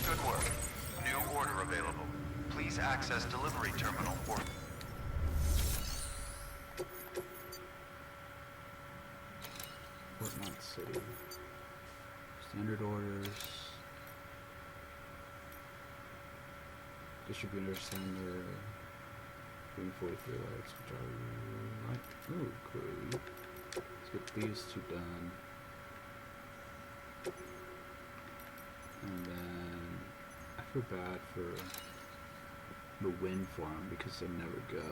Good work. New order available. Please access delivery terminal or... Portmont City. Standard orders. Distributor center. Green 43 lights, which are light. Ooh, cool. Let's get these two done. And then I feel bad for the wind farm because they never go.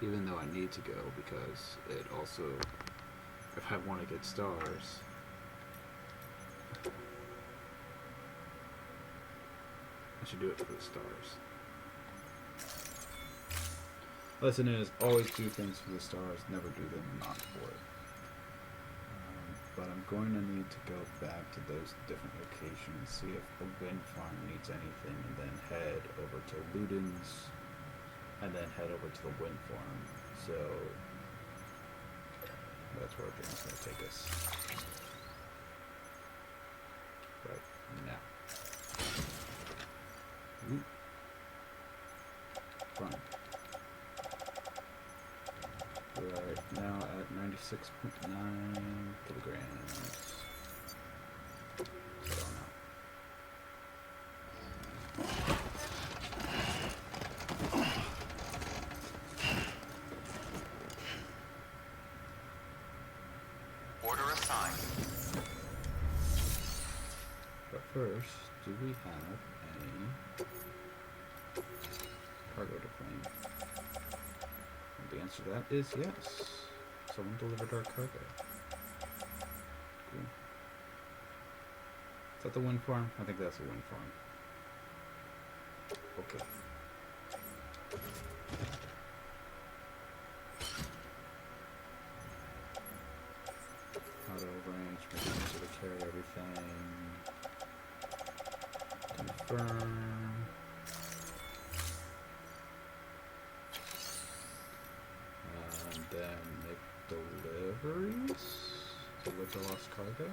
Even though I need to go because it also, if I want to get stars, I should do it for the stars. Lesson is always do things for the stars, never do them not for it. But I'm going to need to go back to those different locations, see if the wind farm needs anything, and then head over to Ludens, and then head over to the wind farm. So that's where our journey's going to take us. Right now. Ooh. Fun. Right now at 96.9 kilograms. I don't know. Order assigned. But first, do we have any cargo to claim? The answer to that is yes. Someone delivered our cargo. Cool. Is that the wind farm? I think that's the wind farm. Okay. Auto range, making sure to carry everything. Confirm. Then make deliveries to with the lost cargo.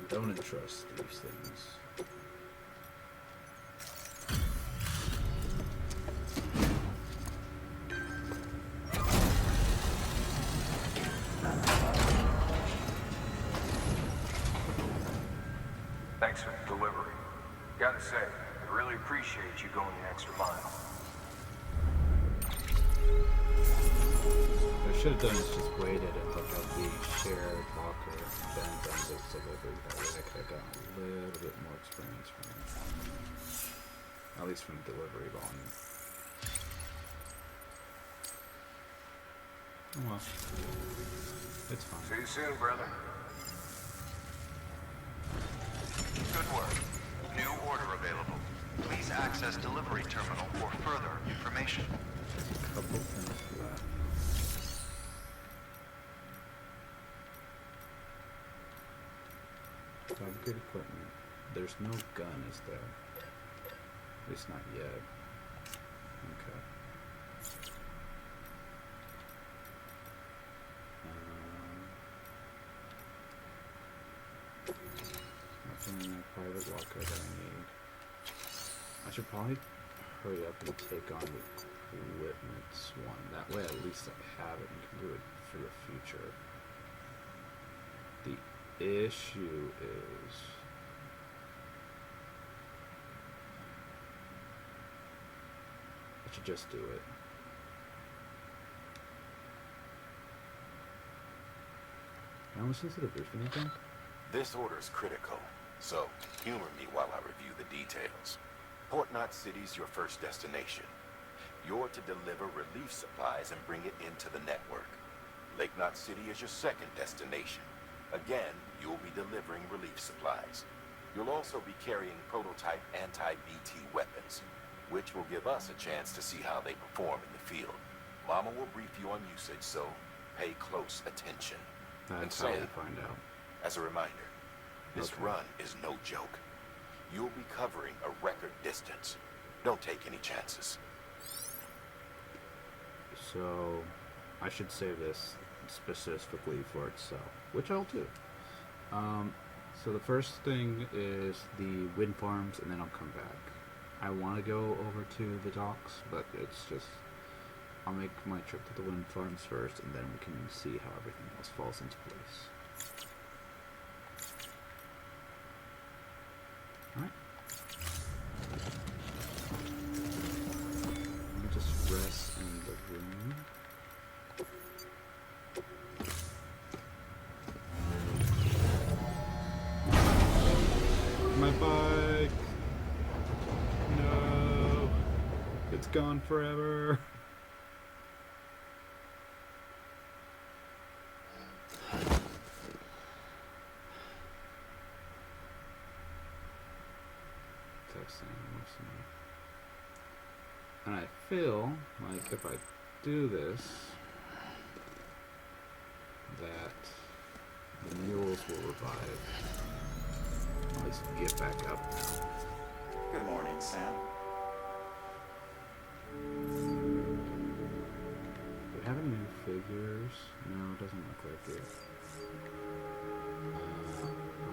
Don't entrust these things. Thanks for the delivery. Gotta say, I really appreciate you going the extra mile. What I should have done is just waited and looked at the shared locker, then done this delivery. That way I could have gotten a little bit more experience from it. At least from the delivery volume. Oh well. It's fine. See you soon, brother. Good work. New order available. Please access delivery terminal for further information. A couple things for that. So I have good equipment. There's no gun, is there? At least not yet. Okay. Nothing in that private locker that I need. I should probably hurry up and take on the equipment one. That way at least I have it and can do it for the future. The issue is I should just do it. Can I listen to the briefing again? This order is critical, so humor me while I review the details. Port Knot City's your first destination. You're to deliver relief supplies and bring it into the network. Lake Knot City is your second destination. Again, you'll be delivering relief supplies. You'll also be carrying prototype anti-BT weapons, which will give us a chance to see how they perform in the field. Mama will brief you on usage, so pay close attention. That's how you find out. As a reminder, this run is no joke. You'll be covering a record distance. Don't take any chances. So, I should save this specifically for itself, which I'll do. So the first thing is the wind farms, and then I'll come back. I want to go over to the docks, but it's just I'll make my trip to the wind farms first, and then we can see how everything else falls into place. Alright. Let me just rest in the room. My bike! No! It's gone forever! And I feel like if I do this, that the mules will revive. At least get back up now. Good morning, Sam. Do we have any new figures? No, it doesn't look like it.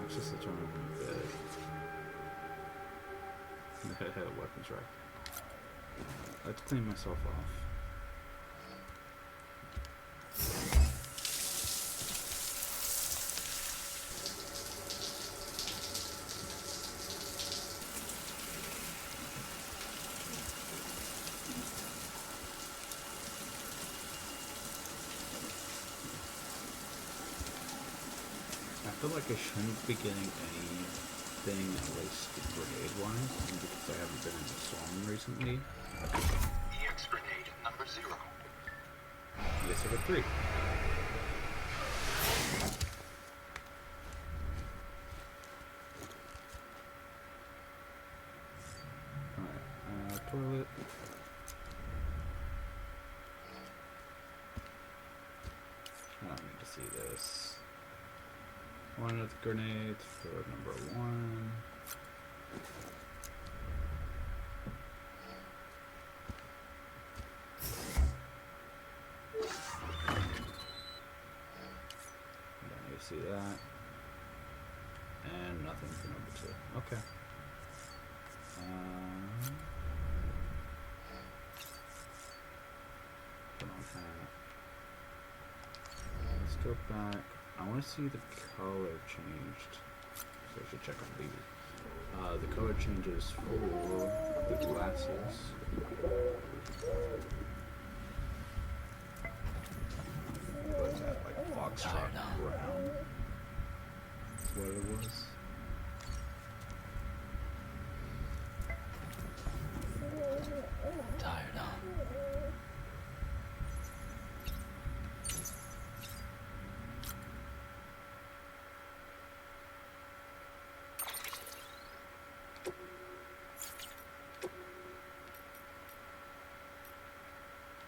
Access the tournament bed. Weapons rack. Let's clean myself off. I feel like I shouldn't be getting anything, at least grenade-wise, because I haven't been in the song recently. EX grenade number 0. Yes, I got 3. Alright, toilet. I don't need to see this. One of the grenades for number 1. Don't need to see that. And nothing for number 2. Okay. Put on hat. Let's go back. I want to see the color changed, so I should check on these. The color changes for the glasses. What's that, like foxtrot brown? That's what it was. Tired, huh?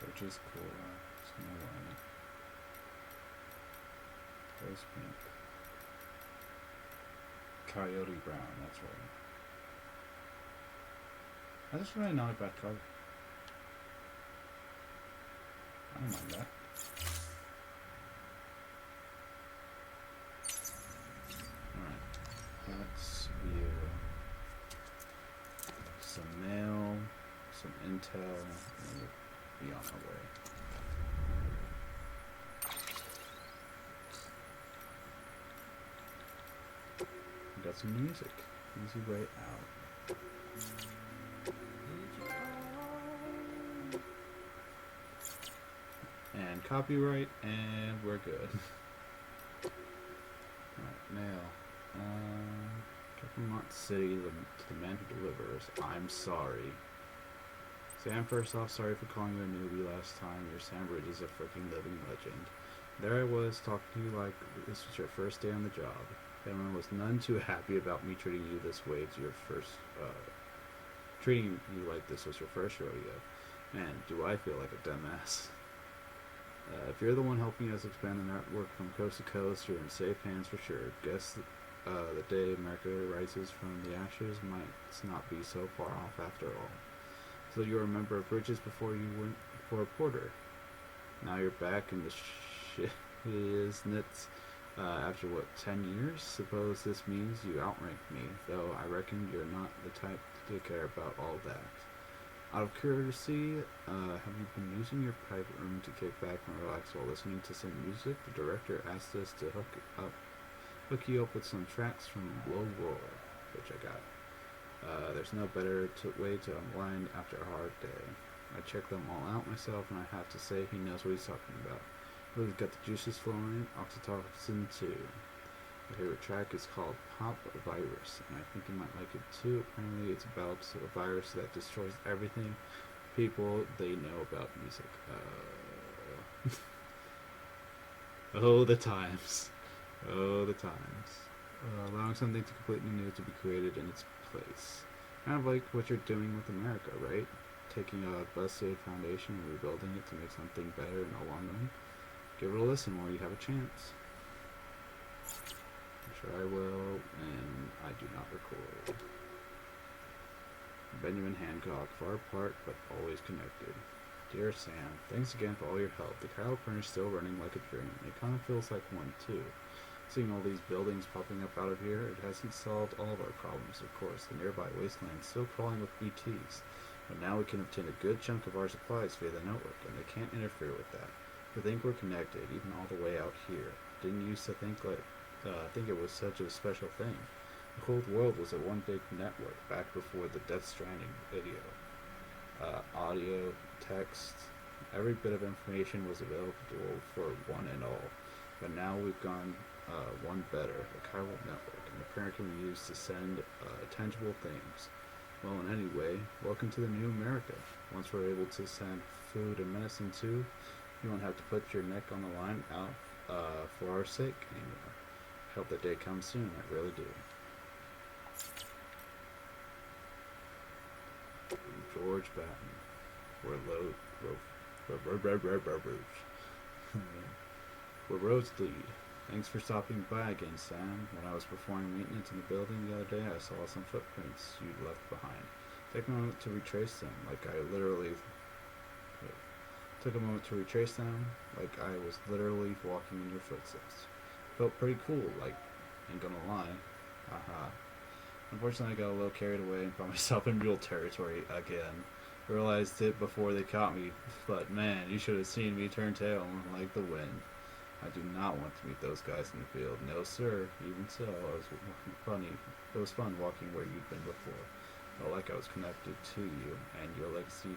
Which is cool. Snow white. Rose pink. Coyote brown, that's right. That's really not a bad color. I don't mind that. Alright. Let's view some mail, some intel, and we'll be on our way. We got some music. Easy way out. And copyright, and we're good. Alright, mail. Mont City, to the man who delivers. I'm sorry. Sam, first off, sorry for calling you a newbie last time. Your Sandbridge is a freaking living legend. There I was, talking to you like this was your first day on the job. Everyone was none too happy about me treating you this way to your first, treating you like this was your first rodeo. Man, do I feel like a dumbass. If you're the one helping us expand the network from coast to coast, you're in safe hands for sure. Guess the day America rises from the ashes might not be so far off after all. So you were a member of Bridges before you went for a porter. Now you're back in the isn't it? After what, 10 years? Suppose this means you outrank me, though I reckon you're not the type to care about all that. Out of curiosity, have you been using your private room to kick back and relax while listening to some music? The director asked us to hook you up with some tracks from Low Roar, which I got. There's no better way to unwind after a hard day. I checked them all out myself, and I have to say he knows what he's talking about. Really got the juices flowing. Oxytocin too. My favorite track is called Pop Virus, and I think you might like it too. Apparently it's about a virus that destroys everything people they know about music. Oh, the times. Oh, the times. Allowing something to completely new to be created in its place. Kind of like what you're doing with America, right? Taking a busted foundation and rebuilding it to make something better in the long run. Give it a listen while you have a chance. I'm sure I will, and I do not record. Benjamin Hancock, far apart but always connected. Dear Sam, thanks again for all your help. The Kyle Printer is still running like a dream. It kind of feels like one too. Seeing all these buildings popping up out of here, it hasn't solved all of our problems, of course. The nearby wasteland is still crawling with BTs. But now we can obtain a good chunk of our supplies via the network, and they can't interfere with that. To think we're connected, even all the way out here. Didn't used to think it was such a special thing. The whole world was a one big network back before the Death Stranding video. Audio, text, every bit of information was available for one and all. But now we've gone one better, a chiral network, and the parent can be used to send tangible things. Well, in any way, welcome to the new America. Once we're able to send food and medicine too, you won't have to put your neck on the line out for our sake anymore. I hope that day comes soon, I really do. George Batten. Where roads lead. Thanks for stopping by again, Sam. When I was performing maintenance in the building the other day, I saw some footprints you'd left behind. Take a moment to retrace them, like I was literally walking in your footsteps. Felt pretty cool, like, ain't gonna lie. Haha. Unfortunately, I got a little carried away and found myself in mule territory again. Realized it before they caught me, but man, you should have seen me turn tail like the wind. I do not want to meet those guys in the field. No, sir. Even so, it was fun walking where you'd been before. Felt like I was connected to you and your legacy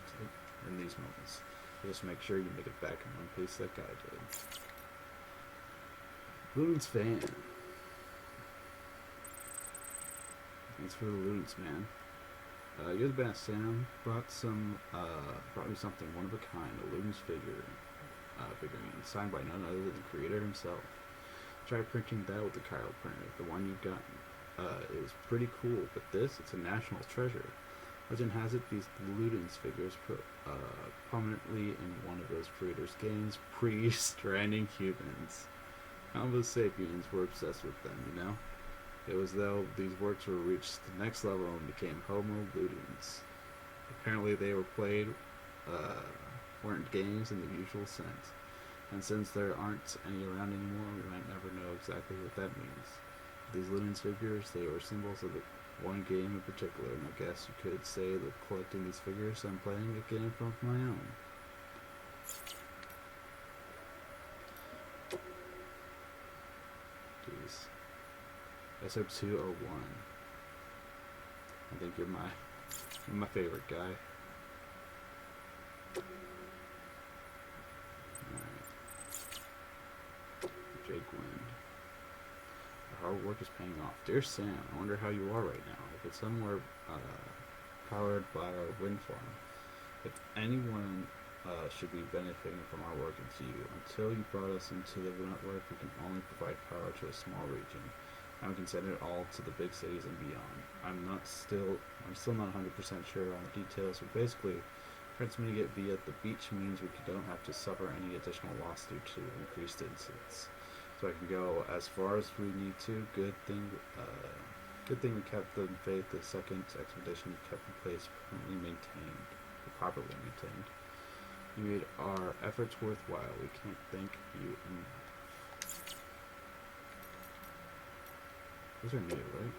in these moments. Just make sure you make it back in one piece like I did. Loons fan. Thanks for the loons, man. You're the best, Sam. Brought me something one of a kind, a loons figurine, signed by none other than the creator himself. Tried printing that with the Kyle printer. The one you got is pretty cool, but it's a national treasure. Legend has it these Ludens figures prominently in one of those creators' games, pre-Stranding humans. Homo sapiens were obsessed with them, you know? It was though these works were reached the next level and became Homo Ludens. Apparently they weren't games in the usual sense. And since there aren't any around anymore, we might never know exactly what that means. These Ludens figures, they were symbols of the one game in particular, and I guess you could say that collecting these figures, I'm playing a game of my own. Jeez. Episode 201. I think you're my favorite guy. Alright. Jake Wind. Our hard work is paying off. Dear Sam, I wonder how you are right now. If it's somewhere powered by our wind farm. If anyone should be benefiting from our work, it's you. Until you brought us into the network, we can only provide power to a small region. And we can send it all to the big cities and beyond. I'm still not 100% sure on the details, but basically, transmitting it via the beach means we don't have to suffer any additional loss due to increased incidents. So I can go as far as we need to. Good thing we kept the faith. The second expedition kept in place, properly maintained. You made our efforts worthwhile. We can't thank you enough. These are new, right?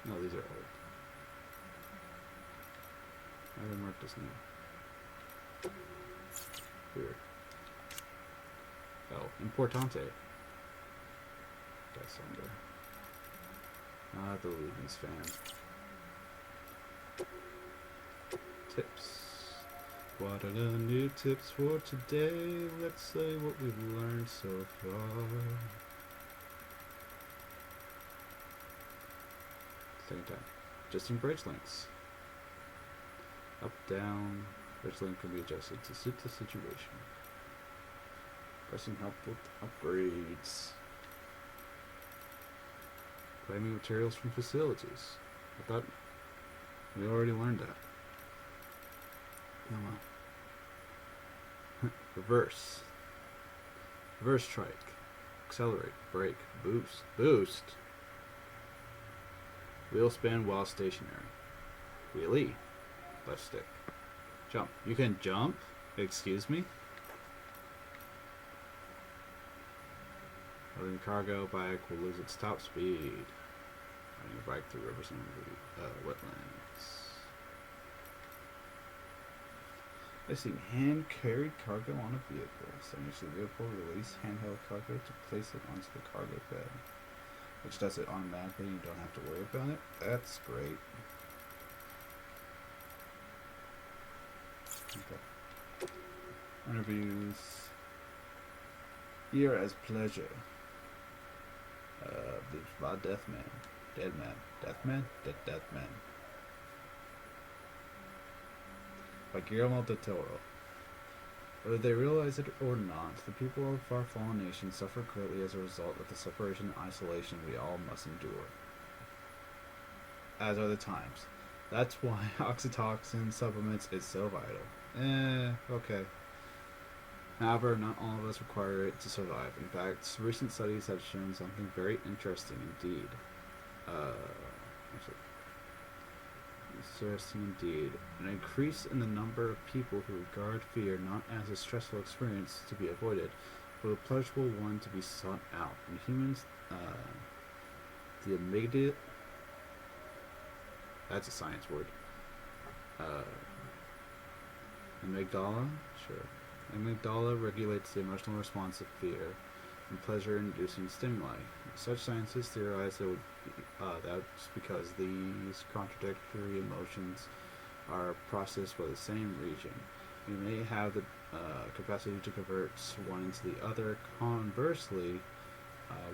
No, these are old. Why are they marked as new? Weird. Oh, importante. That's under. Ah, the Levens fan. Tips. What are the new tips for today? Let's say what we've learned so far. Second time. Just in bridge links. Up, down. Bridge link can be adjusted to suit the situation. Pressing help with upgrades. Claiming materials from facilities. I thought we already learned that. Oh well. Reverse. Reverse trike. Accelerate. Brake. Boost. Boost. Wheel spin while stationary. Wheelie. Left stick. Jump. You can jump? Excuse me? Loading cargo bike will lose its top speed. Riding a bike through rivers and wetlands. I've seen hand-carried cargo on a vehicle. So the vehicle release handheld cargo to place it onto the cargo bed, which does it automatically. You don't have to worry about it. That's great. Okay. Interviews. Here as pleasure. By Deathman. Deadman. Deathman? Deathman. By Guillermo del Toro. Whether they realize it or not, the people of our fallen nation suffer greatly as a result of the separation and isolation we all must endure. As are the times. That's why oxytocin supplements is so vital. Okay. However, not all of us require it to survive. In fact, recent studies have shown something very interesting indeed. An increase in the number of people who regard fear not as a stressful experience to be avoided, but a pleasurable one to be sought out. In humans, the amygdala, that's a science word. Amygdala, sure. Amygdala regulates the emotional response of fear and pleasure-inducing stimuli. Such scientists theorize that that's because these contradictory emotions are processed by the same region. We may have the capacity to convert one into the other. Conversely,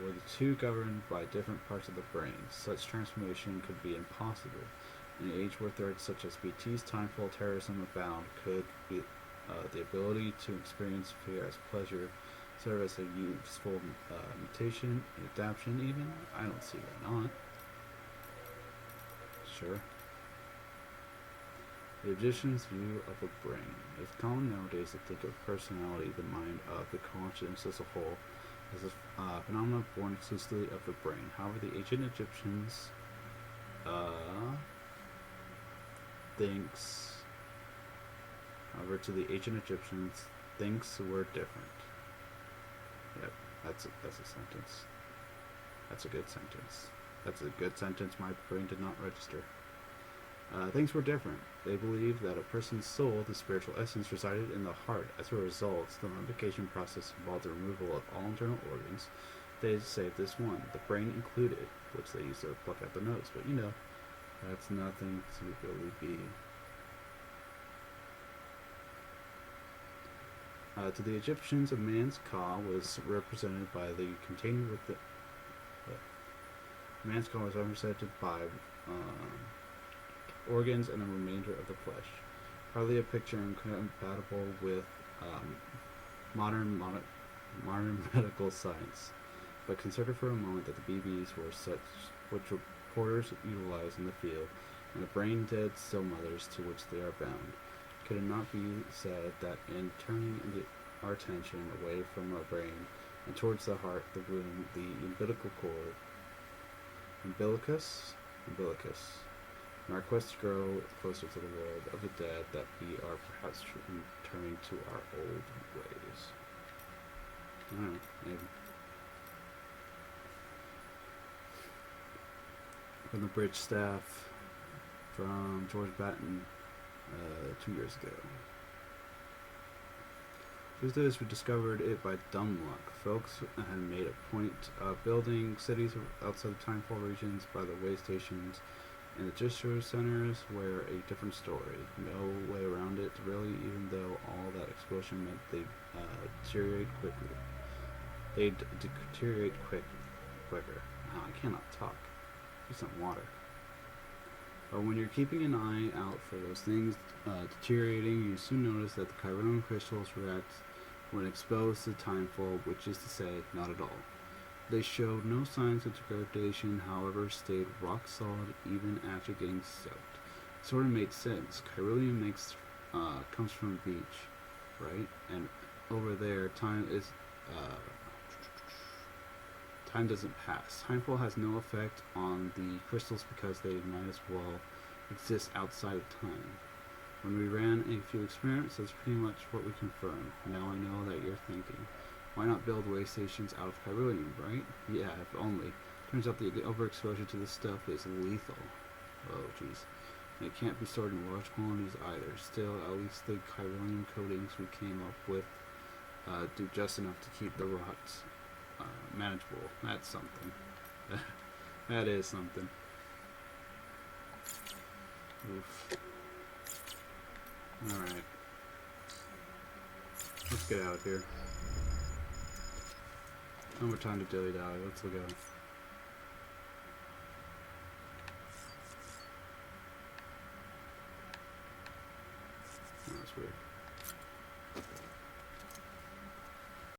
were the two governed by different parts of the brain, such transformation could be impossible. In an age where threats such as BT's timeful terrorism abound, could be the ability to experience fear as pleasure serve as a useful mutation, adaptation even? I don't see why not. Sure. The Egyptians' view of a brain. It's common nowadays to think of personality, the mind of the conscience as a whole, as a phenomenon born exclusively of the brain. However, the ancient Egyptians thinks were different. Yep, that's a sentence. That's a good sentence. That's a good sentence my brain did not register. Things were different. They believed that a person's soul, the spiritual essence, resided in the heart. As a result, the mummification process involved the removal of all internal organs. They saved this one, the brain included, which they used to pluck out the nose. But that's nothing to really be. To the Egyptians, a man's ka was represented by the container with the. Man's ka was represented by organs and the remainder of the flesh. Hardly a picture incompatible with modern medical science. But consider for a moment that the BBs were such which reporters utilize in the field, and the brain-dead still mothers to which they are bound. Could it not be said that in turning our attention away from our brain and towards the heart, the womb, the umbilical cord, umbilicus, in our quest to grow closer to the world of the dead, that we are perhaps returning to our old ways? I don't know, maybe. from the bridge staff from George Batten 2 years ago. Tuesdays we discovered it by dumb luck. Folks had made a point of building cities outside the Timefall regions by the way stations and the district centers were a different story. No way around it, really, even though all that explosion meant they'd deteriorate quickly. They'd deteriorate quicker. Oh, I cannot talk. Need some water. But when you're keeping an eye out for those things deteriorating, you soon notice that the Chironian crystals react when exposed to Timefall, which is to say, not at all. They showed no signs of degradation, however, stayed rock solid even after getting soaked. It sort of made sense. Chironium comes from the beach, right? And over there, time doesn't pass. Timefall has no effect on the crystals because they might as well exist outside of time. When we ran a few experiments, that's pretty much what we confirmed. Now I know that you're thinking, why not build way stations out of chironium, right? Yeah, if only. Turns out the overexposure to this stuff is lethal. Oh, jeez. And it can't be stored in large quantities either. Still, at least the chironium coatings we came up with do just enough to keep the rots manageable. That's something. That is something. Oof. Alright. Let's get out of here. No more time to dilly-dally. Let's go.